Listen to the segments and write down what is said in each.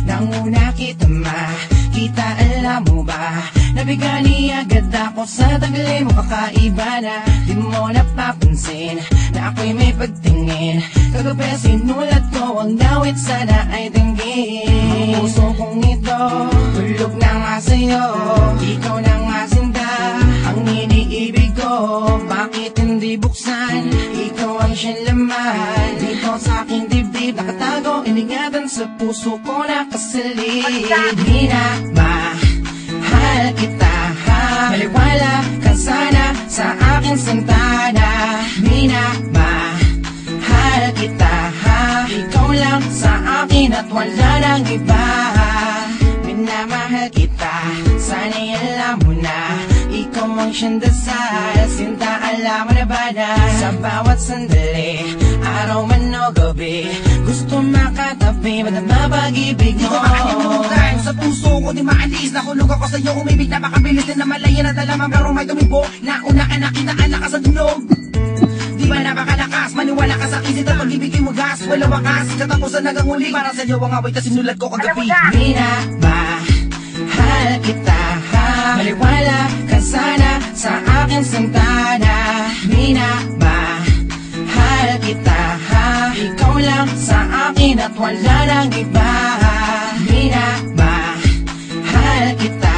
Nanguna kita makita, alam mo ba? Nabigani agad ako sa tagli mo, kakaiba na. Di mo napapansin na ako'y may pagtingin. Kagabi sinulat ko ang dawit, sana ay dinggin. Ang puso kong ito, tulog na nga sa'yo. Ikaw na nga sinta, ang iniibig ko. Bakit hindi buksan? Ikaw ang siyang laman. Dito sa aking dibdib nakatago, iningatan sa puso ko nakasalid. Di na mahal kita, maliwala ka sana sa aking santana. Di na mahal kita, ikaw lang sa akin at wala nang iba. Minamahal kita, sana'y alam mo na. Ikaw ang siyang dasal, sinta, alam mo na ba na? Sa bawat sandali, araw man o gabi, gusto makatabi, madama pag-ibig mo. Di ko makalimutan, sa puso ko di maalis. Nakulog ako sa'yo, umibig na makabilis din na malaya na dalaman, pero may tumibo. Nauna ka na, kinaan ka sa dunog. Di ba napakalakas, maniwala ka sa kisit at pag-ibig ay wagas. Walang wakas, katapusan hanggang huli. Para sa'yo ang away na sinulat ko kagabi. Di na mahal kita, maliwala ka sana sa aking santana. Di na mahal kita, ikaw lang sa akin at wala nang iba. Di na mahal kita,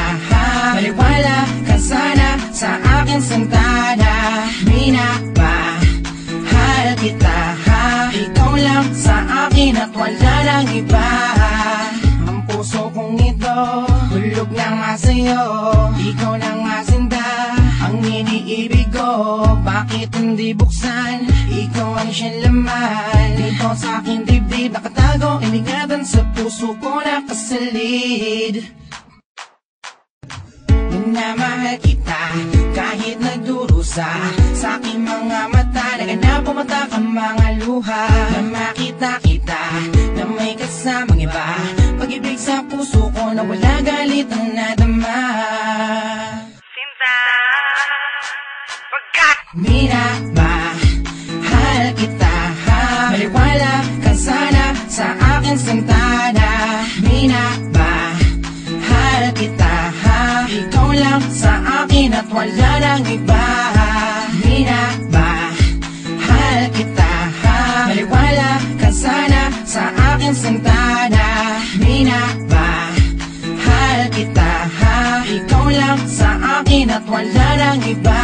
maliwala ka sana sa aking santana. Di na mahal kita, ikaw lang sa akin at wala nang iba. Ang puso kong ito, hulog na nga sa'yo. Ikaw na nga sinta, ang iniibig ko. Bakit hindi buksan? Ikaw ang siyang laman. Dito sa aking dibdib nakatago, iningatan sa puso ko nakasalid. Minamahal kita kahit nagdurusa sa aking mga mata. Naganap pumata ka mga luha. Na makita kita na may kasamang iba. Pag-ibig sa puso ko na wala galit ang nadama. Sinta, pagkat minamahal kita, maliwala ka sana sa aking santana. Minamahal kita, ikaw lang sa akin at wala nang iba. Minamahal kita, maliwala ka sana sa aking santana. Minamahal kita, ikaw lang sa akin at wala nang iba.